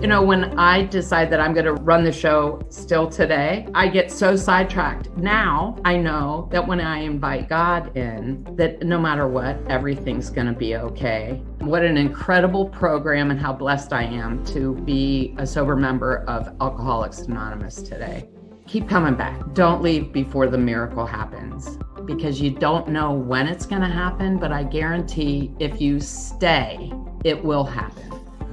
When I decide that I'm going to run the show still today, I get so sidetracked. Now I know that when I invite God in, that no matter what, everything's going to be okay. What an incredible program, and how blessed I am to be a sober member of Alcoholics Anonymous today. Keep coming back. Don't leave before the miracle happens, because you don't know when it's going to happen, but I guarantee if you stay, it will happen.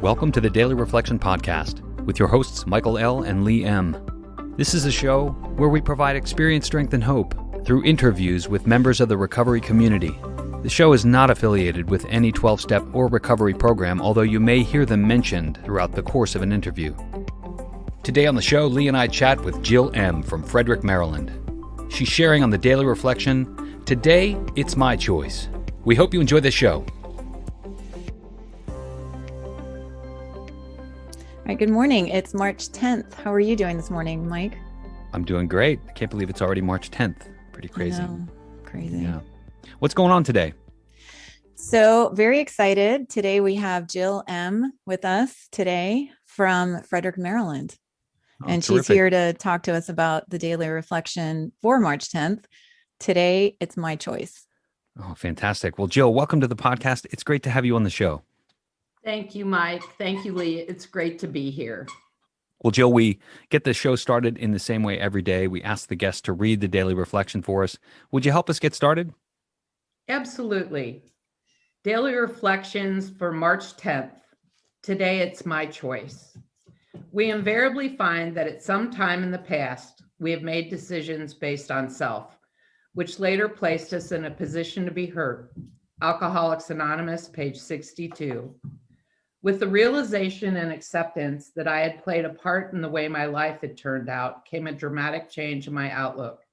Welcome to the Daily Reflection Podcast with your hosts Michael L. and Lee M. This is a show where we provide experience, strength, and hope through interviews with members of the recovery community. The show is not affiliated with any 12-step or recovery program, although you may hear them mentioned throughout the course of an interview. Today on the show, Lee and I chat with Jill M. from Frederick, Maryland. She's sharing on the Daily Reflection, "Today, it's my choice." We hope you enjoy this show. All right, good morning. It's March 10th. How are you doing this morning, Mike? I'm doing great. I can't believe it's already March 10th. Pretty crazy. I know. Crazy. Yeah. What's going on today? So very excited. Today we have Jill M. with us today from Frederick, Maryland. And Terrific. she's here to talk to us about the Daily Reflection for March 10th. Today, it's my choice. Oh, fantastic. Well, Jill, welcome to the podcast. It's great to have you on the show. Thank you, Mike. Thank you, Lee. It's great to be here. Well, Jill, we get the show started in the same way every day. We ask the guests to read the Daily Reflection for us. Would you help us get started? Absolutely. Daily Reflections for March 10th. Today, it's my choice. We invariably find that at some time in the past, we have made decisions based on self, which later placed us in a position to be hurt. Alcoholics Anonymous, page 62. With the realization and acceptance that I had played a part in the way my life had turned out, came a dramatic change in my outlook.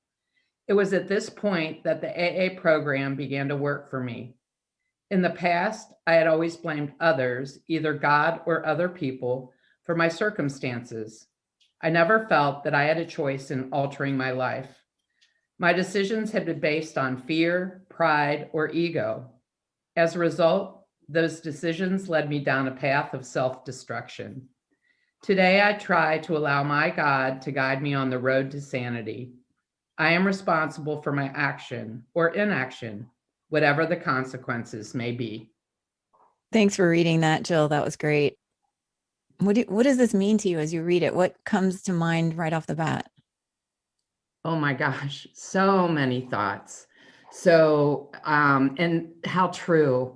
It was at this point that the AA program began to work for me. In the past, I had always blamed others, either God or other people, for my circumstances. I never felt that I had a choice in altering my life. My decisions had been based on fear, pride, or ego. As a result, those decisions led me down a path of self-destruction. Today, I try to allow my God to guide me on the road to sanity. I am responsible for my action or inaction, whatever the consequences may be. Thanks for reading that, Jill. That was great. What does this mean to you as you read it? What comes to mind right off the bat? Oh my gosh, so many thoughts. So, and how true.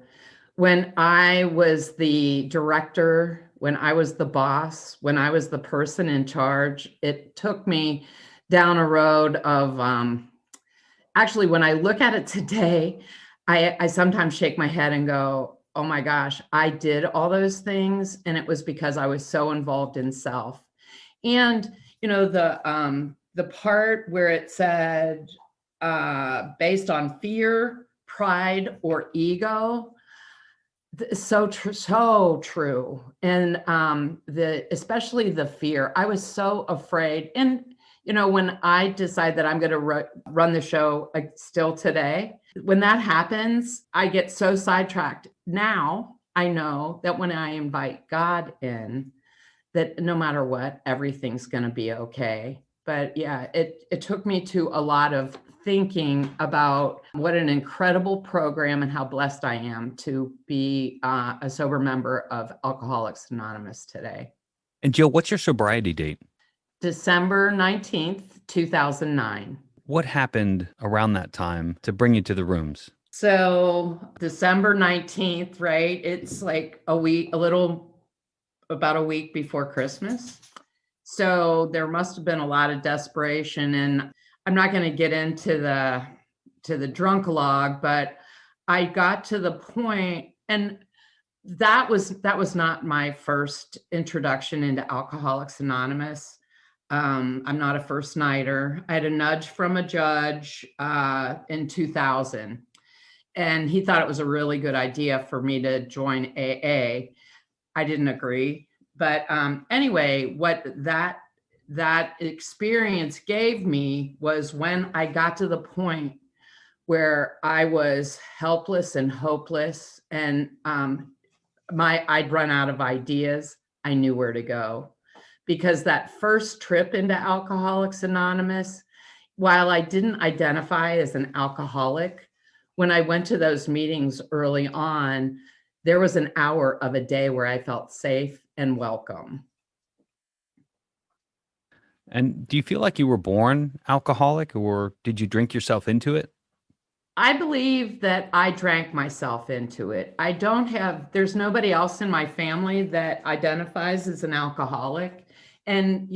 When I was the director, when I was the boss, when I was the person in charge, it took me down a road of, actually, when I look at it today, I sometimes shake my head and go, oh my gosh, I did all those things. And it was because I was so involved in self. And, the part where it said, based on fear, pride, or ego, so true. And especially the fear. I was so afraid. And, when I decide that I'm going to run the show still today, when that happens, I get so sidetracked. Now I know that when I invite God in, that no matter what, everything's going to be okay. But yeah, it took me to a lot of thinking about what an incredible program and how blessed I am to be a sober member of Alcoholics Anonymous today. And Jill, what's your sobriety date? December 19th, 2009. What happened around that time to bring you to the rooms? So December 19th, right? It's like about a week before Christmas. So there must have been a lot of desperation, and I'm not going to get into the drunk log, but I got to the point, and that was not my first introduction into Alcoholics Anonymous. I'm not a first nighter. I had a nudge from a judge in 2000, and he thought it was a really good idea for me to join AA. I didn't agree. But anyway, what that experience gave me was when I got to the point where I was helpless and hopeless, and I'd run out of ideas. I knew where to go. Because that first trip into Alcoholics Anonymous, while I didn't identify as an alcoholic, when I went to those meetings early on, there was an hour of a day where I felt safe and welcome. And do you feel like you were born alcoholic, or did you drink yourself into it? I believe that I drank myself into it. There's nobody else in my family that identifies as an alcoholic. And,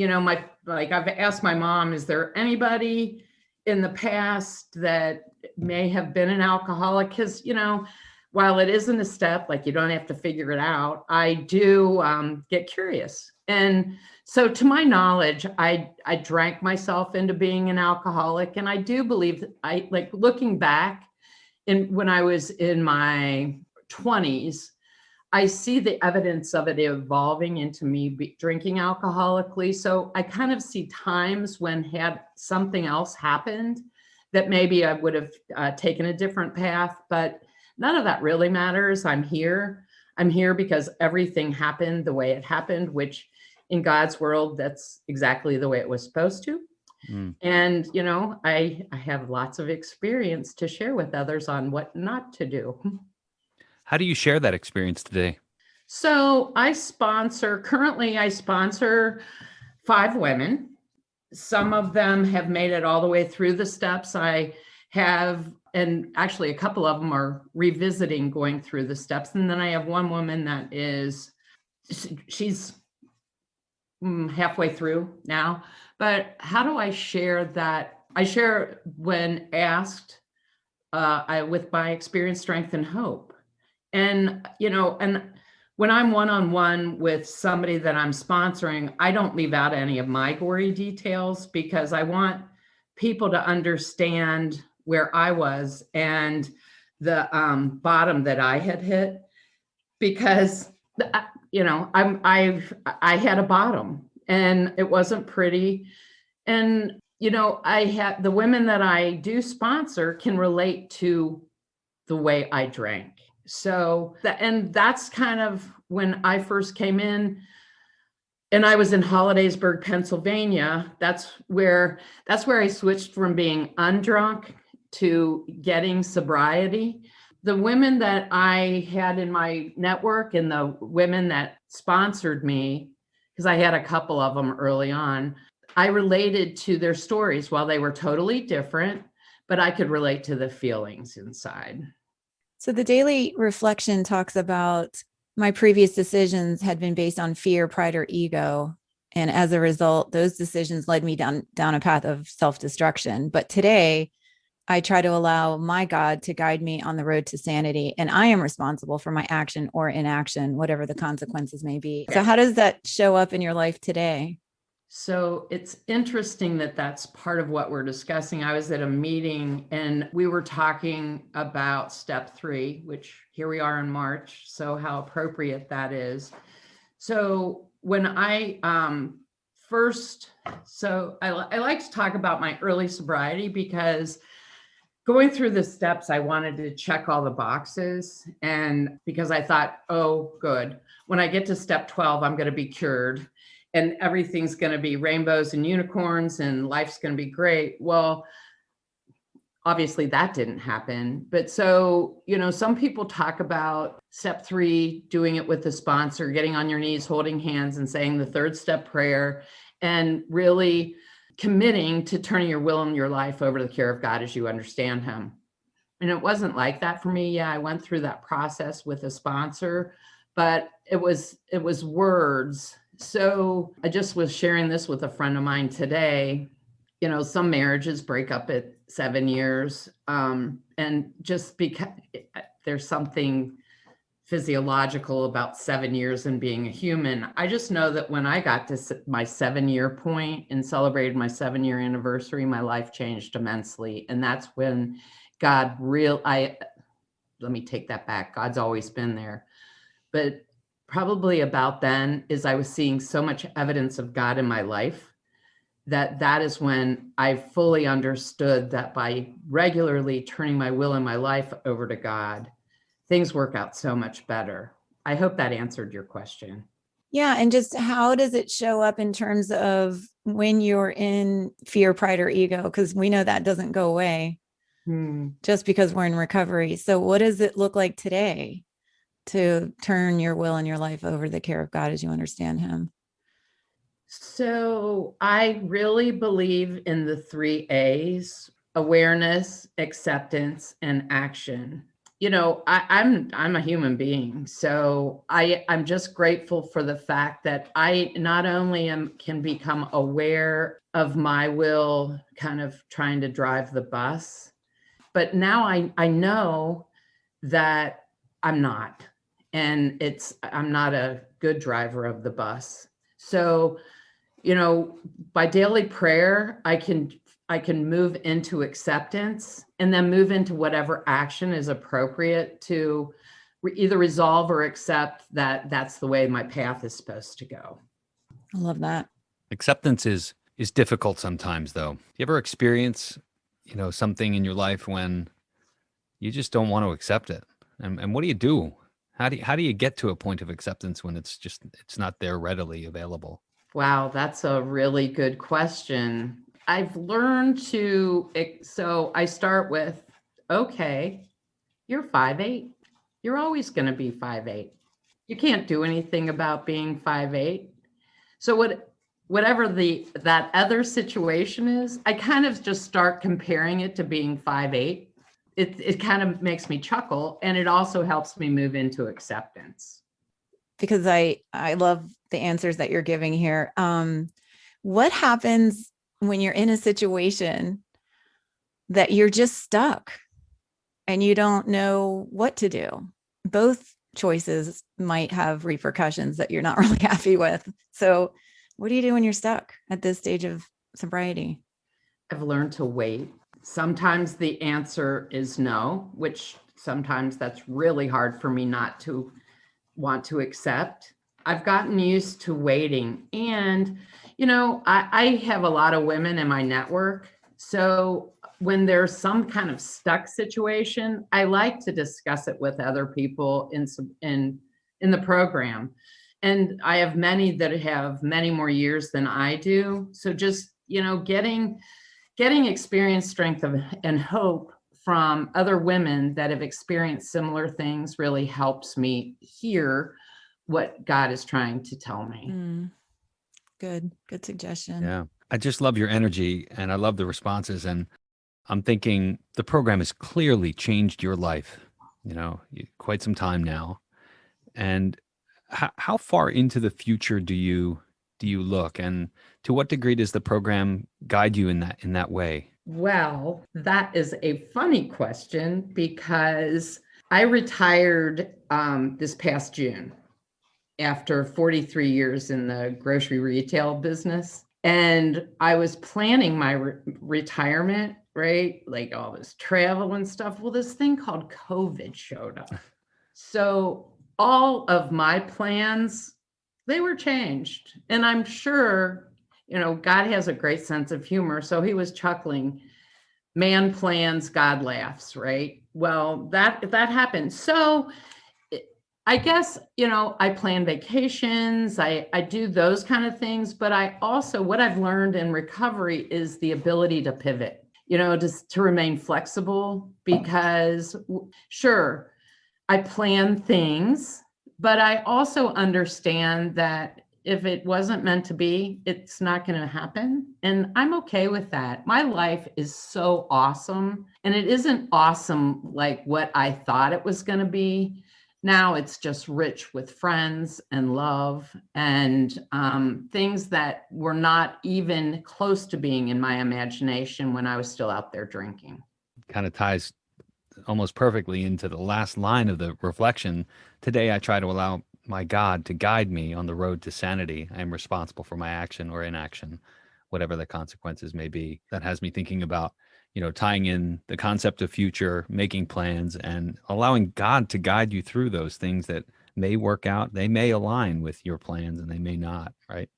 I've asked my mom, is there anybody in the past that may have been an alcoholic? Because, while it isn't a step, like you don't have to figure it out, I do get curious. And so to my knowledge, I drank myself into being an alcoholic. And I do believe that looking back when I was in my 20s, I see the evidence of it evolving into me drinking alcoholically. So I kind of see times when had something else happened that maybe I would have taken a different path, but none of that really matters. I'm here. I'm here because everything happened the way it happened, which in God's world, that's exactly the way it was supposed to. Mm. And, I have lots of experience to share with others on what not to do. How do you share that experience today? So currently I sponsor 5 women. Some of them have made it all the way through the steps. I have, and actually a couple of them are revisiting going through the steps. And then I have one woman that she's halfway through now. But how do I share that? I share when asked with my experience, strength, and hope. And, and when I'm one-on-one with somebody that I'm sponsoring, I don't leave out any of my gory details because I want people to understand where I was and the bottom that I had hit, because I had a bottom and it wasn't pretty. And I had the women that I do sponsor can relate to the way I drank. So that's kind of when I first came in, and I was in Hollidaysburg, Pennsylvania. That's where I switched from being undrunk to getting sobriety. The women that I had in my network and the women that sponsored me, because I had a couple of them early on, I related to their stories. While they were totally different, but I could relate to the feelings inside. So the daily reflection talks about my previous decisions had been based on fear, pride, or ego. And as a result, those decisions led me down a path of self-destruction. But today, I try to allow my God to guide me on the road to sanity. And I am responsible for my action or inaction, whatever the consequences may be. So how does that show up in your life today? So it's interesting that that's part of what we're discussing. I was at a meeting and we were talking about step 3, which here we are in March. So how appropriate that is. So when I I like to talk about my early sobriety because going through the steps, I wanted to check all the boxes. And because I thought, oh, good, when I get to step 12, I'm going to be cured. And everything's going to be rainbows and unicorns and life's going to be great. Well, obviously that didn't happen. But so, some people talk about step 3, doing it with the sponsor, getting on your knees, holding hands and saying the 3rd step prayer and really committing to turning your will and your life over to the care of God as you understand him. And it wasn't like that for me. Yeah, I went through that process with a sponsor, but it was words. So I just was sharing this with a friend of mine today. Some marriages break up at 7 years. And just because there's something physiological about 7 years and being a human, I just know that when I got to my 7-year point and celebrated my 7-year anniversary, my life changed immensely. And that's when God let me take that back. God's always been there. But probably about then is I was seeing so much evidence of God in my life that is when I fully understood that by regularly turning my will and my life over to God, things work out so much better. I hope that answered your question. Yeah. And just how does it show up in terms of when you're in fear, pride, or ego? Because we know that doesn't go away just because we're in recovery. So what does it look like today to turn your will and your life over to the care of God as you understand him? So I really believe in the 3 A's: awareness, acceptance, and action. I'm a human being, so I'm just grateful for the fact that I not only can become aware of my will kind of trying to drive the bus, but now I know that I'm not, and I'm not a good driver of the bus. So, by daily prayer, I can move into acceptance and then move into whatever action is appropriate to either resolve or accept that that's the way my path is supposed to go. I love that. Acceptance is difficult sometimes, though. You ever experience, something in your life when you just don't want to accept it? And what do you do? How do you get to a point of acceptance when it's not there readily available? Wow, that's a really good question. I've learned so I start with, okay, you're 5'8". You're always going to be 5'8". You can't do anything about being 5'8". So whatever that other situation is, I kind of just start comparing it to being 5'8". It kind of makes me chuckle, and it also helps me move into acceptance. Because I love the answers that you're giving here. What happens when you're in a situation that you're just stuck and you don't know what to do? Both choices might have repercussions that you're not really happy with. So what do you do when you're stuck at this stage of sobriety? I've learned to wait. Sometimes the answer is no, which sometimes that's really hard for me not to want to accept. I've gotten used to waiting. And, I have a lot of women in my network. So when there's some kind of stuck situation, I like to discuss it with other people in the program. And I have many that have many more years than I do. So just, getting experience, strength, and hope from other women that have experienced similar things really helps me hear what God is trying to tell me. Good suggestion. Yeah. I just love your energy and I love the responses. And I'm thinking the program has clearly changed your life, quite some time now. And how far into the future do you look? And to what degree does the program guide you in that way? Well, that is a funny question because I retired this past June after 43 years in the grocery retail business. And I was planning my retirement, right? Like all this travel and stuff. Well, this thing called COVID showed up. So all of my plans, they were changed. And I'm sure, God has a great sense of humor. So he was chuckling. Man plans, God laughs, right? Well, that happened. So I guess, I plan vacations, I do those kind of things, but I also, what I've learned in recovery is the ability to pivot, just to remain flexible, because sure, I plan things, but I also understand that if it wasn't meant to be, it's not going to happen. And I'm okay with that. My life is so awesome, and it isn't awesome like what I thought it was going to be. Now it's just rich with friends and love and things that were not even close to being in my imagination when I was still out there drinking. Kind of ties almost perfectly into the last line of the reflection. Today, I try to allow my God to guide me on the road to sanity. I am responsible for my action or inaction, whatever the consequences may be. That has me thinking about, tying in the concept of future, making plans, and allowing God to guide you through those things that may work out. They may align with your plans and they may not, right?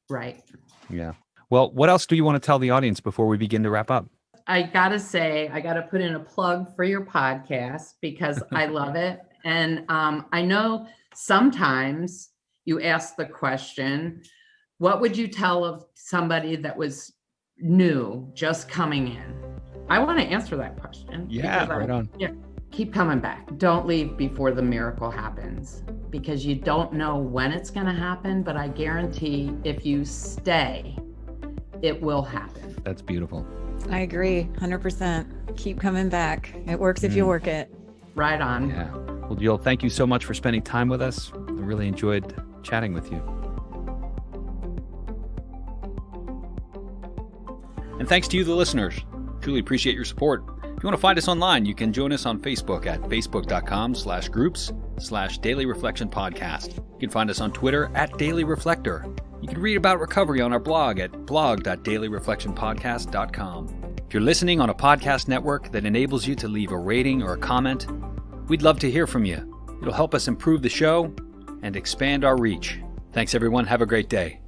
Right. Yeah. Well, what else do you want to tell the audience before we begin to wrap up? I got to put in a plug for your podcast because I love it. And I know sometimes you asked the question, what would you tell of somebody that was new, just coming in? I want to answer that question. Yeah, right on. Yeah, keep coming back. Don't leave before the miracle happens, because you don't know when it's going to happen, but I guarantee if you stay, it will happen. That's beautiful. I agree, 100%. Keep coming back. It works if you work it. Right on. Yeah. Well, Jill, thank you so much for spending time with us. I really enjoyed chatting with you. And thanks to you, the listeners. Truly appreciate your support. If you want to find us online, you can join us on Facebook at facebook.com/groups/Daily Reflection Podcast. You can find us on Twitter at Daily Reflector. You can read about recovery on our blog at blog.dailyreflectionpodcast.com. If you're listening on a podcast network that enables you to leave a rating or a comment, we'd love to hear from you. It'll help us improve the show and expand our reach. Thanks, everyone. Have a great day.